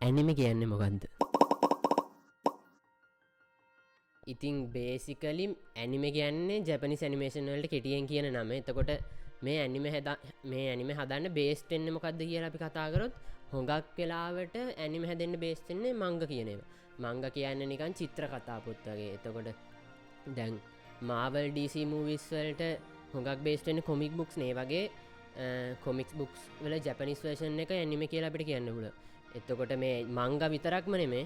Anime කියන්නේ මොකක්ද? ඉතින් බේසිකලි ඇනිම කියන්නේ ජැපනිස් ඇනිමේෂන් වලට කෙටියෙන් කියන නම. එතකොට මේ ඇනිම හදන්න බේස්ට් වෙන්නේ මොකක්ද කියලා අපි කතා කරොත් හොඟක් වෙලාවට ඇනිම හැදෙන්න බේස්ට් වෙන්නේ මංගා කියන ඒවා. මංගා කියන්නේ නිකන් චිත්‍ර කතා පොත් වගේ. එතකොට දැන් Marvel DC movies වලට හොඟක් බේස්ට් වෙන්නේ කොමික් බුක්ස් නේ වගේ කොමික්ස් බුක්ස් වල ජැපනිස් වර්ෂන් එක ඇනිම කියලා අපිට කියන්න පුළුවන්. එතකොට මේ මංගා විතරක්ම නෙමේ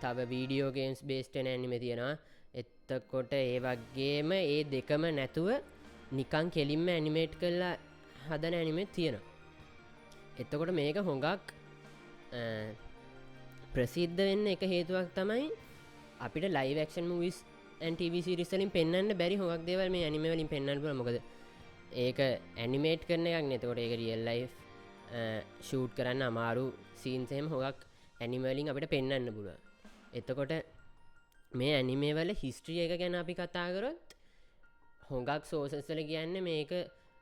තව වීඩියෝ ගේම්ස් බේස්ටෙන ඇනිම තියෙනවා. එත්තකොට ඒ වගේම ඒ දෙකම නැතුව නිකං කෙලින්ම ඇනිමේට් කරලා හදන ඇනිමෙත් තියෙනවා. එත්තකොට මේක හොඟක් ප්‍රසිද්ධ වෙන්න එක හේතුවක් තමයි අපිට ලයිවක්ෂන් මවිස් ඇන්ටවිසිරිස්සලින් පෙන්න්න බැරි හොක් දෙවල් මේ ඇනිමවලින් පෙන්න්න පුල මොකද ඒක ඇනිමේට් කරන එකක් නතකොට ඒක රියල් ලයි් ෂූට් කරන්න අමාරු සීන්සයම හොගක් ඇනිමලින් අපිට පෙන්න්න පුළුව. එතකොට මේ ඇනිමේවල හිස්ට්‍රිය එක ගැන අපි කතාකරොත් හොඟක් සෝසස්වල කියන්න මේක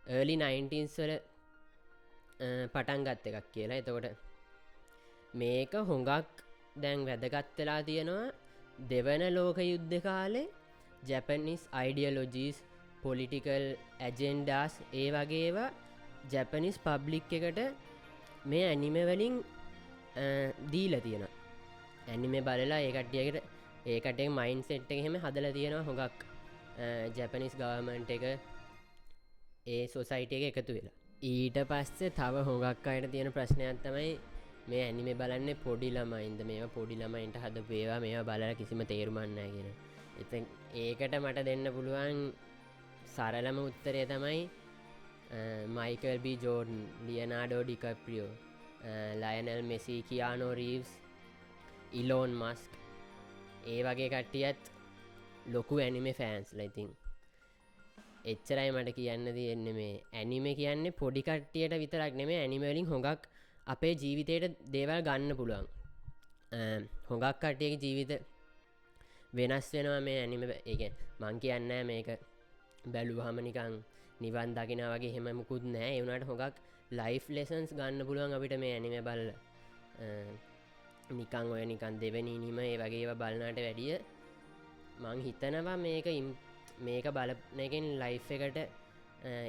early 19s වල පටන් ගත්ත එකක් කියලා. එතකොට මේක හොඟක් දැන් වැදගත්වෙලා තියෙනවා දෙවන ලෝක යුද්ධ කාලේ ජැපනිස් අයිඩියලෝජීස් පොලිටිකල් ඇජෙන්ඩාස් ඒ වගේවා ජැපනිස් පබ්ලික් එකට මේ ඇනිමවලින් දීල තියෙන ඇනිමේ බලලා ඒකටියකට ඒකට මයින් සෙට් එක හෙම හදල තියෙනවා හොඟක් ජැපනිස් ගවමන්ට එක ඒ සොසයිට එක එකතු වෙලා. ඊට පස්සේ තව හොඟක් අයට තියෙන ප්‍රශ්නයක් තමයි මේ ඇනිමේ බලන්න පොඩි ළමයින්ද මේවා පොඩි ළමයින්ට හද පේවා මේවා බලලා කිසිම තේරුමන්නෑ කියෙන. එත ඒකට මට දෙන්න පුළුවන් සරලම උත්තරය තමයි Michael B Jordan Leonardo DiCaprio Lionel Messi Keanu Reeves Elon Musk ඒ වගේ කට්ටියත් ලොකු ඇනිමේ ෆෑන්ස් ලයිතින් එච්චරයි මට කියන්න තියෙන්නේ මේ ඇනිමේ කියන්නේ පොඩි කට්ටියට විතරක් නෙමේ ඇනිමවලින් හොඟක් අපේ ජීවිතයට දේවල් ගන්න පුළුවන්. හොඟක් කට්ටියක ජීවිත වෙනස් වෙනවා මේ ඇනිම එක මං කියන්න මේක බැලුවහම නිකං නිවන් දකින වගේ හෙම මුකුත් නෑ එවුණට හොඟක් ලයිෆ් ලෙසන්ස් ගන්න පුළුවන් අපිට මේ ඇනිම බල්ල නිකං ඔය නිකන් දෙවැනීම ඒ වගේව බලනාට වැඩිය මං හිතනවා මේක බලනකින් ලයිෆ් එකට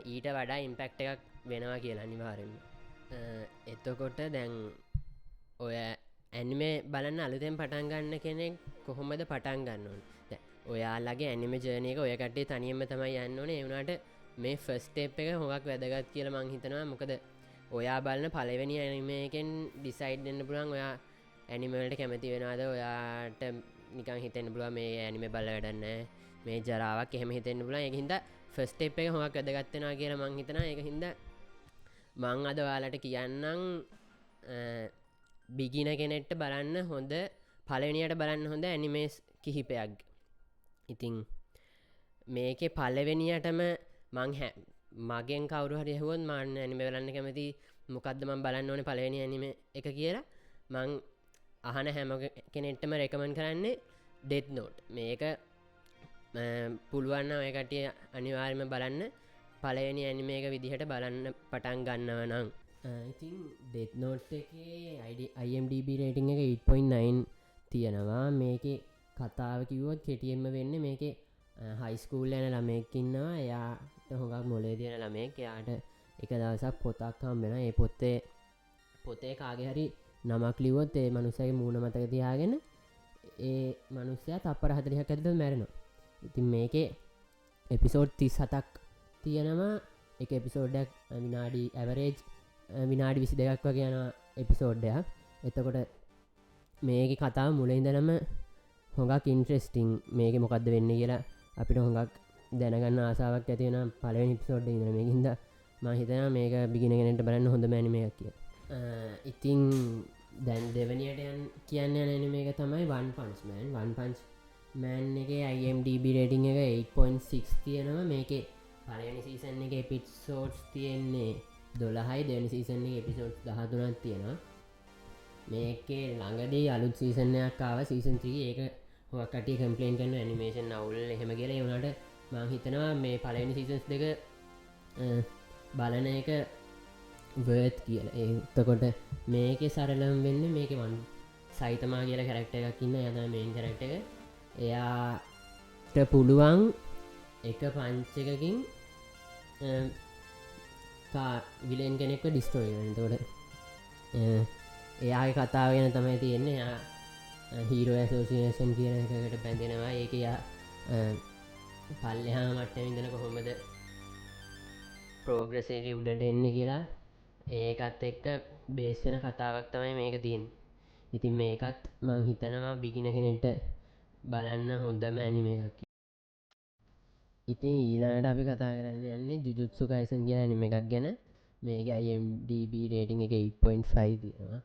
ඊට වඩා ඉම්පෙක්ට එකක් වෙනවා කියලා අනිවාරෙන්ම. එතකොට දැන් ඔය ඇනිමේ බලන්න අලුතෙන් පටන් ගන්න කෙනෙක් කොහොමද පටන් ගන්නවන් ඔයාලගේ ඇනිම ජනක ඔය කටේ තනියම තමයි යන්න ඕනේ එවුණට මේ ෆස්ටේප් එක හොඟක් වැදගත් කියල මං හිතනවා මොකද ඔයා බලන්න පලවෙනි ඇනිමේකෙන් ඩිසයිඩ් දෙන්න පුළන් ඔයා ඇනිමවලට කැමති වෙනවාද ඔයාට නිකන් හිතෙන් පුළුව මේ ඇනිම බල වැඩන්න මේ ජරාවක් එහෙම හිතෙන් පුල එක හිද ෆස්ටේප් එක හොඟක් වැදගත්වෙනවා කියල මං හිතන එක හිද මං අද ඔයාලට කියන්නම් බිගින කෙනෙට්ට බලන්න හොඳ පලවෙනියට බලන්න හොඳ ඇනිමේස් කිහිපයක්. ඉතිං මේක පලවෙනියටම මං මගෙන් කවරු හරි හුවන් මාන්න ඇනිම බලන්න කැමති මොකක්දම බලන්න ඕන පලවෙනි ඇනිම එක කියලා මං අහන හැම කෙනෙට්ටම රෙකමන් කරන්නේ ඩෙත් නෝට් මේක පුළුවන්න ඔය කටිය අනිවාර්ම බලන්න පලවෙනි ඇනිම එක විදිහට බලන්න පටන් ගන්නව නං. ඉතින් ඩෙත් නෝට් එක IMDB රේටිං එක 8.9 තියෙනවා. මේක කතාව කිව්වොත් කෙටියෙන්ම වෙන්න මේක හයිස්කූල් යන ළමයක්කින්නවා එයාට හොඟක් මොලේ තියෙන ළමයෙක් එයාට එක දවසක් පොතක් හම්බෙන ඒ පොතේ කාගේ හරි නමක් ලිවොත් ඒ මනුසගේ මූුණ මතක තියාගෙන ඒ මනුස්්‍යයා තප්පර 40ක් ඇතුළත මැරෙනවා. ඉතින් මේක එපිසෝඩ් 37ක් තියෙනවා. එක එපිසෝඩ්ඩක් විනාඩි ඇවරේජ් විනාඩි 22ක් වගේ යන එපිසෝඩ්ඩයක්. එතකොට මේක කතාව මුලින්දනම හොඟක් ඉන්ට්‍රෙස්ටිං මේක මොකක්ද වෙන්න කියලා අපිට හොඟක් දැනගන්න ආසාාවක් ඇතිවෙන පලවෙනි පිසෝඩ් ඉදන මේකින්ද මහිතන මේක බිගෙනගෙනට බලන්න හොඳ මැනිමයක් කිය. ඉතිං දැන් දෙවනියට කියන්න නැන මේක තමයි වන් පන්ස්මන් වන් පංච් මෑන් එක IMDB රේටිං එක 8.6 තියෙනවා. මේක පලනි සීසන් එක පිට්සෝට්ස් තියෙන්නේ 12යි දෙවනි සීසන් එක එපිසෝඩ් 13ක් තියෙනවා. මේකේ ළඟදී අලුත් සීසනයක් ආව සීසන් 3 ඒක හොකට කම්පලේන් කරන ඇනිමේෂන් අවුල් එහෙම කියලා වුණට මං හිතනවා මේ පලවෙනි සීසන්ස් දෙක බලන එක වර්ත් කියලා. එතකොට මේක සරලම් වෙන්න මේක සයිතමා කියල කැරක්ට එකක් ඉන්න යත මේන් කරක්ට එක එයාට පුළුවන් එක පංචකකින් විලෙන් කෙනෙක්ව ඩිස්ටෝය තොට එයාගේ කතාවගෙන තමයි තියෙන්නේ හීරෝ ඇසෝසිේෂන් කියන එකකට පැඳෙනවා ඒක යා පල්ලෙහා මට්ට විඳන කොහොමද ප්‍රෝග්‍රසේක උඩට එන්න කියලා ඒකත් එක්ක බේස්සෙන කතාවක් තමයි මේක තියෙන් ඉතින් මේකත් මං හිතනවා බිගින කෙනෙට බලන්න හොඳම ඇනිම එකක් ඉතින් ඊලාට අපි කතා කරන්න යන්නේ ජුජුත්සු කයිසන් කිය ඇනිම එකක් ගැන මේක IMDb රේටිං එක 8.5 තියෙනවා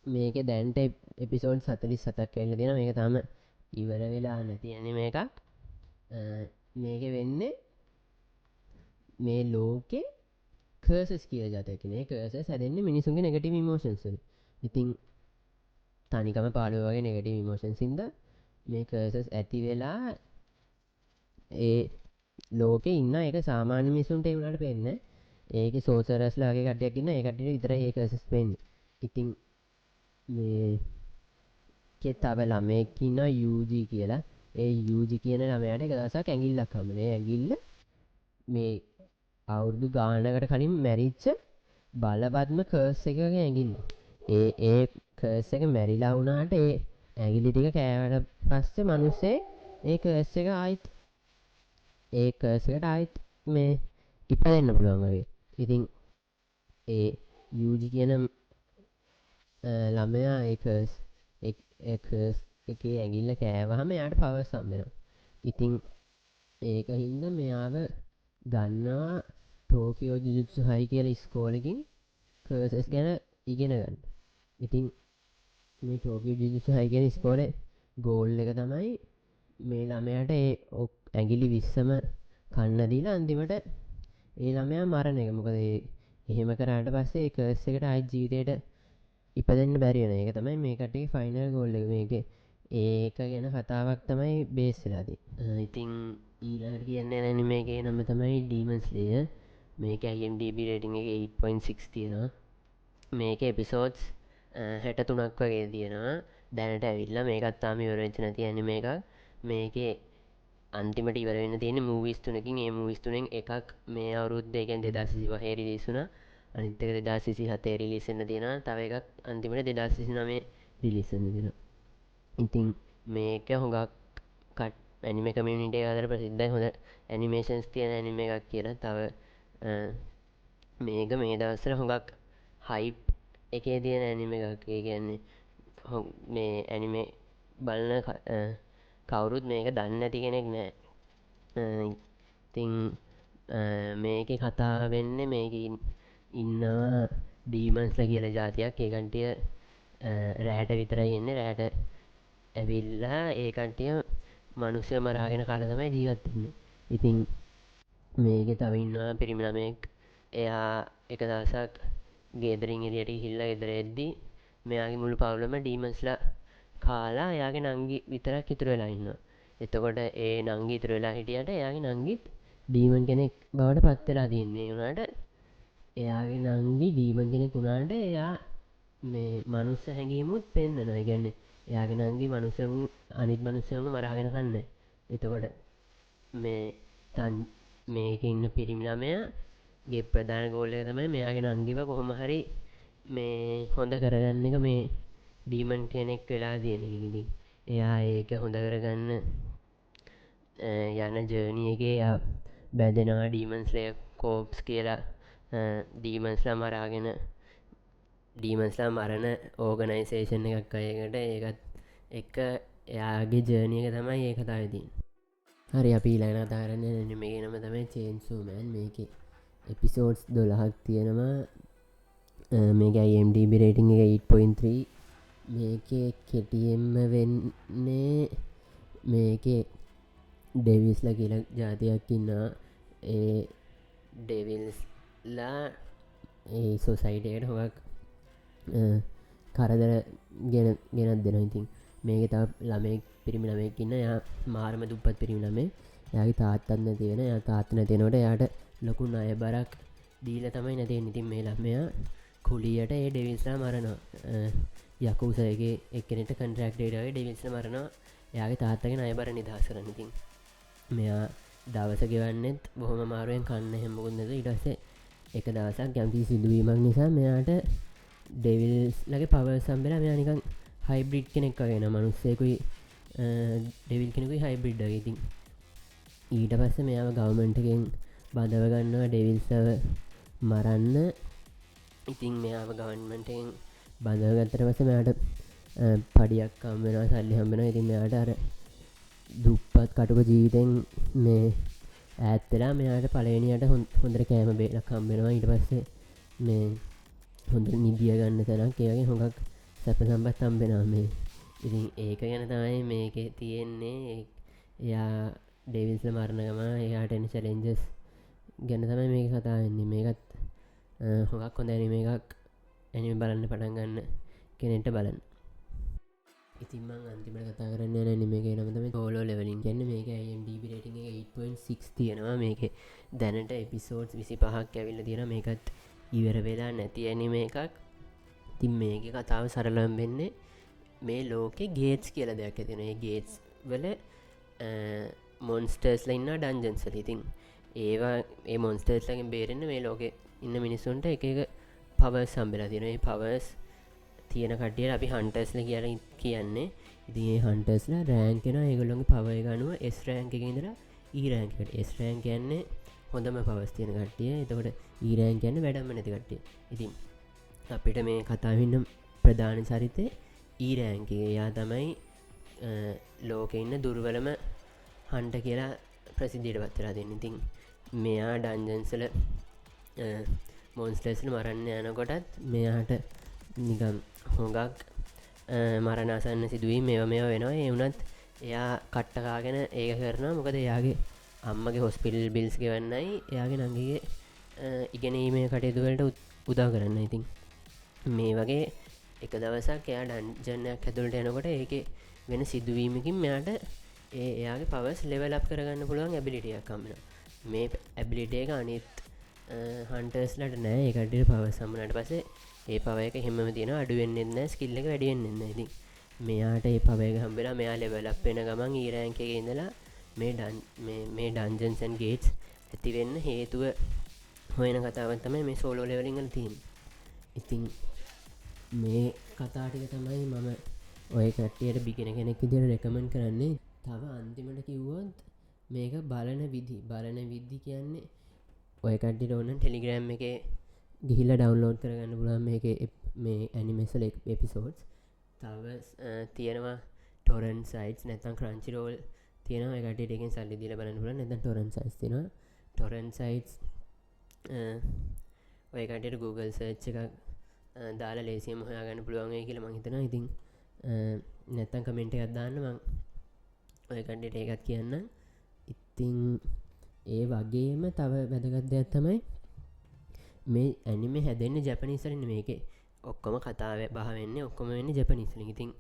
මේක දැන්ට එපිසෝඩ් 47ක් වෙන්න තියෙන මේක තම ඉවර වෙලා නැති ඇනිම එකක් මේක වෙන්නේ මේ ලෝකෙ කර්සස් කිය ජතකනේ කර්ස සැදෙන්න්නේ මිනිසුන්ගේ නෙගටව මෝෂන්ස ඉතින් තනිකම පාලුව වගේ නෙගටව මෝෂන් සිද මේ කර්සස් ඇති වෙලා ඒ ලෝක ඉන්න එක සාමාන්‍ය මිසුන්ට එවුණට පෙන්න්න ඒක සෝසරස්ලාගේ කටයක්න්න ඒකට විතර ඒ කර්සස් පෙන් ඉතින් කෙත්තාබ ළමයකින්න යජී කියලා ඒ යජි කියන ළමයට එක දසක් ඇගිල්ලක් කමනේ ඇගිල්ල මේ අවුරුදු ගානකට කලින් මැරිච්ච බලපත්ම කර්ස් එක ඇගිල්ල ඒ කර්ස් එක මැරිලා වුණාට ඒ ඇගිලි ටික කෑවට පස්සේ මනුස්සේ ඒ කර්ස් එක ආයිත් ඒ කර්සකට ආයිත් මේ ඉප දෙන්න පුළුවන් වගේ ඉතින් ඒ යජි කියන ළමයා ඒකර්ස් එක ඇගිල්ල කෑවහම යායට පවස් සම්බෙන ඉතිං ඒක හින්ද මෙයාව ගන්නවා ටෝකයෝ ජුජුත්සු හයි කියල ස්කෝලකින් කර්සස් ගැන ඉගෙන ගන්න ඉතින් මේ ටෝකෝ ජුජුත්සු හයි කියෙන ස්කෝල ගෝල් එක තමයි මේ ළමයට ඒ ඔක් ඇගිලි විස්සම කන්න දීලා අන්තිමට ඒ ළමයා මරණ එක මොකද එහෙම කරාට පස්සේ කර්ස් එකට අයි ජීතයට ඉපදන්න බැරිවෙන එක තමයි මේකටේ ෆයිනල් ගෝල්ල මේක ඒක ගැන කතාවක් තමයි බේස්සලාදී ඉතිං ඊලට කියන්න නැන මේකේ නම තමයි ඩීමන්ස්ලේය මේක IMDb රේටිං එක 8.6 තියෙනවා මේක එපිසෝඩ්ස් 63ක් වගේ තියෙනවා දැනට ඇවිල්ල මේකත්තාම ඉවරවෙච්ච නැති ඇනිම එකක් මේකේ අන්තිමට ඉවරන්න තියෙන මූවිස්තුනකින් ඒ මූවිස්තුනෙන් එකක් මේ අවුරුද්ධ එකෙන් 2020 රිලිසුනා අනිත්තක 2027 රිලිසන්න තියෙන තව එකක් අන්තිමට 2029 රිලිසන්න දෙෙන ඉතින් මේක හොඟක් කට ඇනිම කමියනිට අදර ප්‍රසිද්ධයි හොඳ ඇනිමේෂන්ස් තියෙන ඇනිම එකක් කියලා තව මේක මේ දවස්සර හොඟක් හයිප් එකේ තියෙන ඇනිම එකක් කියන්නේ මේ ඇනිමේ බලන කවුරුත් මේක දන්න ඇති කෙනෙක් නෑ ඉතිං මේක කතා වෙන්න මේක ඉන්නවා ඩීමන්ස්ල කියල ජාතියක් ඒකන්ටිය රෑට විතරයි එන්න රෑට ඇවිල්ලා ඒකන්ටිය මනුස්්‍ය මරාගෙන කාලතමයි ජීවත්වන්න ඉතිං මේක තවන්නවා පිරිමිණමෙක් එයා එක දසක් ගේදරින් එරියට හිල්ල ෙදර එද්දී මෙයාගේ මුළු පවුලම ඩීමස්ලා කාලා එයාගේ නංගි විතරක් ඉතුර වෙලා ඉන්න එතකොට ඒ නංගි ඉතුර වෙලා හිටියට එයාගේ නංගිත් ඩීමන් කෙනෙක් බවට පත්වෙලා තියන්නේ වුණට එයාගේ නංගි ඩීමන් කෙනෙක් වුණාට එයා මේ මනුස්ස හැඟීමුත් පෙන්න්නන ගැන්න එයාගේ නංගි මනුසම අනිත් මනුස්සයම මරාගෙන කන්න එතකොට මේ තන් මේක ඉන්න පිරිමිළමයගේ ප්‍රධාන ගෝලය තමයි මෙයාගේ නංගිව කොහොම හරි මේ හොඳ කරගන්න එක මේ ඩීමන් කෙනෙක් වෙලා තියෙනකිදී එයා ඒක හොඳ කරගන්න යන ජර්නියගේ බැදෙනවා ඩීමන්ස්ලය කෝප්ස් කියලා ඩීමන්ස්ලා මරාගෙන ඩීමන්ස්ලා මරණ ඕගනයිසේෂන් එකක් අයකට ඒකත් එක එයාගේ ජර්නියක තමයි ඒ කතාවතින් හරි අපි ඊලන තාරන්න මේ නම තමයි චේන්සූමෑන් මේක එපිසෝඩ්ස් 12ක් තියෙනවා මේක IMDb රේටිං එක 8.3 මේක කෙටියෙන්ම වෙන්නේ මේක ඩෙවිස්ල කියල ජාතියක් ඉන්නා ඒ ඩෙවිල්ස්ලා ඒ සොසයිටයට හොක් කරදර ගෙනත් දෙෙන ඉතින් මේක තා ළමෙක් පිරිමි ළමයකින්න යා මාර්ම දුප්පත් පිරිමි ළමේ යාගේ තාත්තන්න තියෙන ය තාත්න තියෙනොට යායට ලොකු අය බරක් දීල තමයි නැතිේ ඉතින් මේ ළමයා කුලියට ඒ ඩෙවිස්ලා මරනවා යකුසයගේ එක්කෙනෙට කන්ට්‍රක්ටේටගේ ඩෙවිල්ස්ල මරනවා එයාගේ තාත්තගේ අයබර නිදහස් කරනතින් මෙයා දවස ගෙවන්නෙත් බොහොම මාරුවෙන් කන්න හෙම්මුකුන්නද ඉටස්සේ එක දවසක් ගැම්ති සිදුවීමක් නිසා මෙයාට ඩෙවිල්ස් ලගේ පව සම්බෙල මෙයානිකන් හයිබ්‍රිඩ් කෙනෙක් වගෙන මනුස්සයකුයි ඩෙවිල් කෙනෙකුයි හයිබ්‍රිඩ් ඉතින් ඊට පස්ස මෙයාව ගවමන්ටගෙන් බඳවගන්නවා ඩෙවිල්සව මරන්න ඉතින් මෙයාව ගවන්මටෙන් බඳවගත්තර පස මෙයාට පඩියක් කම්වෙන සල්ලි හම්බෙන ඉතින් මෙයාට අර දුප්පත් කටුක ජීවිතෙන් මේ ඇත්තලා මෙයාට පලවෙනියට හොඳට කෑම බේලක් කම්බෙනවා ඊට පස්සේ මේ හොඳ නිදිය ගන්න තැනක් ඒවගේ හොඟක් සැප සම්බත් හම්බෙනවා මේ ඉතින් ඒක ගැන තමයි මේක තියෙන්නේ එයා ඩෙවිල්ස්ල මරණගම එයාට එන චලෙන්ජස් ගැන තමයි මේක කතාවෙන්නේ මේකත් හොඟක් හොඳ ඇනිම එකක් ඇනිම බලන්න පටන් ගන්න කෙනෙට බලන්න ඉතින්ම අන්තිමට කතා කරන්න නිමගේ නමතම කෝලෝ ලෙවලින් ගැන්න මේක IMDb රේටිං එක 8.6 තියෙනවා මේක දැනට එපිසෝඩ්ස් 25ක් ඇවිල්ලා තියෙන මේකත් ඉවර වෙලා නැති ඇනිම එකක් ඉතින් මේක කතාව සරලම් වෙන්නේ මේ ලෝකෙ ගේට්ස් කියලා දෙයක් ඇතින ගේට්ස් වල මොන්ස්ටර්ස්ල ඉන්න ඩන්ජන්සල ඉතින් ඒවා ඒ මොන්ස්ටර්ස්ලගෙන් බේරෙන්න්න මේ ලෝකෙ ඉන්න මිනිස්සුන්ට එක පව සම්බෙලා තියෙන පවස් තියෙන කටිය අපි හන්ටස්ල කියල කියන්නේ ඉතිඒ හන්ටස්ල රෑන්කෙන ඒගොල්ලොගේ පවය ගනුව එස් රෑන්කගෙන්දලා ඊරෑන්කට එස් රෑන් කියන්නේ හොඳම පවස් තියෙන කට්ටිය එතකොට ඊරෑන් කියන්න වැඩම්ම නැති කට්ටිය ඉතින් අපිට මේ කතාවන්න ප්‍රධාන සරිතය ඊරෑන්ගේ යා තමයි ලෝක ඉන්න දුර්වලම හන්ට කියලා ප්‍රසිද්ධියට පත්තරලා දෙන්න ඉතින් මෙයා ඩන්ජන්සල මොන්ස්ටර්ස්ල මරන්න යනකොටත් මෙයාට නිකම් හොඟක් මරණසන්න සිදුවී මෙ වෙනවා ඒ වුනත් එයා කට්ටකාගෙන ඒක කරනවා මොකද එයාගේ අම්මගේ හොස්පිල් බිල්ස් ගෙවන්නයි එයාගේ නංගිගේ ඉගෙනීමේ කටයුතුවලට උදා කරන්න ඉතින් මේ වගේ එක දවසක් එයා ඩන්ජනයක් ඇතුළට යනකොට ඒක වෙන සිදුවීමකින් මෙයාට එයාගේ පවස් ලෙවලප් කරගන්න පුළුවන් ඇබිලිටියක් කම්මෙන මේ ඇබිලිටේ එක අනිත් හන්ටර්ස්ලට නෑ ඒකටට පවස් සම්මනට පසේ ඒ පවයක හෙම තියෙන අඩුවෙන්න්න ස්කිල්ල එක වැඩියෙන්න්න ඉතින් මෙයාට ඒ පවයක හම්බෙලා මෙයා ලෙවලප් වෙන ගමන් ඊරෑන්කගේ ඉඳලා මේ ඩන්ජන්සන් ගේට්ස් ඇතිවෙන්න හේතුව හොයන කතාවත්තම මේ සෝලෝ ලෙවලිංගල තිීන් ඉතින් මේ කතාටික තමයි මම ඔය කට්ටියට බිගෙන කෙනෙක් විදිර රෙකමන් කරන්නේ තව අන්තිමට කිව්වොත් මේක බලන විද්ධි කියන්නේ ඔය කට්ටිට ඕන්න ටෙලිග්‍රෑම් එක ගිහිල්ල ඩවන්ලෝඩ් කරගන්න පුළන් මේ ඇනිමෙසල එපිසෝඩ්ස් තව තියෙනවා ටොරන් සයිටස් නැතන් ක්‍රංචිරෝල් තියෙන එකටෙන් සල්ලි දිල බලන්න පුල නැත ටොරන් සයිස් තින ටොරන් සයිටස් ඔයකට Google සර්ච් එකක් දාලා ලේසියම හොයාගන්න පුළුවන් කියල මහිතන ඉතින් නැත්තන් කමෙන්ට අදදාන්න මං ඔයකණ්ඩට ඒකත් කියන්න ඉතිං ඒ වගේම තව වැදගත් දෙයක් තමයි මේ ඇනිම හැදෙන්න්න ජැපනිසරන්න මේක ඔක්කොම කතාව බහවෙන්න ඔක්කොම වෙන්න ජැපනිස්ල ඉතින්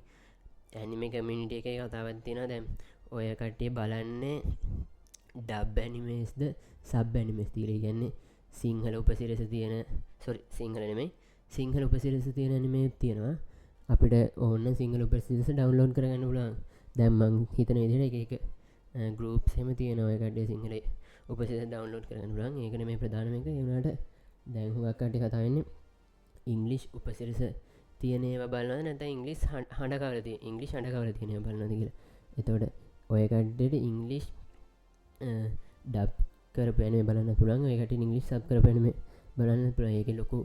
ඇනිම කමිනිට එක කතාවත්තින දැම් ඔය කට්ටිය බලන්නේ ඩබ් ඇනිමේස්ද සබ් ඇනිමස් තීර ගන්නේ සිංහල උපසිරස තියෙන සොරි සිංහල නෙමයි සිංහල උපසිරස තියෙන ඇනිමේ තියෙනවා අපිට ඕන්න සිංහල උපසිරස ඩවන්ලෝඩ් කරගන්න පුලන් දැම්මං හිතන විදිට එක ගරුප් සෙම තියෙන ඔයකටේ සිංහලේ උපසිස ඩවන්ලෝඩ් කරන්න පුලන් ඒකන මේ ප්‍රධානම එක වුණට දැන්හුවක්කට කතාවෙන්නේ ඉංගලිෂ් උපසිරස තියනේ බලන්න නැත ඉංගලිස් හඬකවරති ඉංගලිස් හඬකවර තියනය බලන්නද කියලා එතවට ඔයකට්ඩට ඉංගලිෂ් ඩබ් කරපැන බලන්න පුළන් එකට ඉංගලිස් සබ් කරපැනම බලන්න පුළ ඒක ලොකු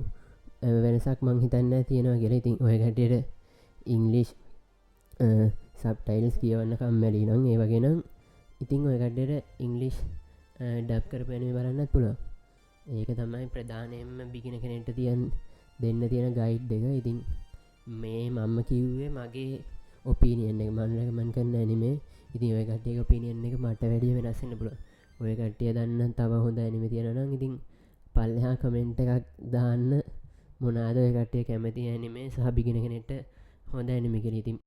වෙනසක් මං හිතන්න තියෙනවා කියලා ඉතින් ඔයකටට ඉංගලිෂ් සබ්ටයිල්ස් කියවන්න කම්මැලි නම් ඒ වගෙනම් ඉතිං ඔයකටට ඉංගලිෂ් ඩබ් කරපැනම බලන්නත් පුළුව ඒක තමයි ප්‍රධානයෙන්ම බිගෙන කෙනෙට තියන් දෙන්න තියෙන ගයිඩ් එක ඉතින් මේ මම්ම කිව්වේ මගේ ඔපීනියන් එක මන්ලක මන් කරන්න ඇනිමේ ඉතින් ඔය කට්ටිය ඔපීනියන් එක මට වැඩිය වෙනස්සන්න පුළුව ඔය කට්ටිය දන්න තව හොඳ ඇනිම තියෙනනම් ඉතින් පල්ලහා කමෙන්ට් එකක් දාන්න මොනාද ඔය කට්ටිය කැමති ඇනිමේ සහ බිගෙන කෙනෙට හොඳ ඇනිමි කෙන ඉතින්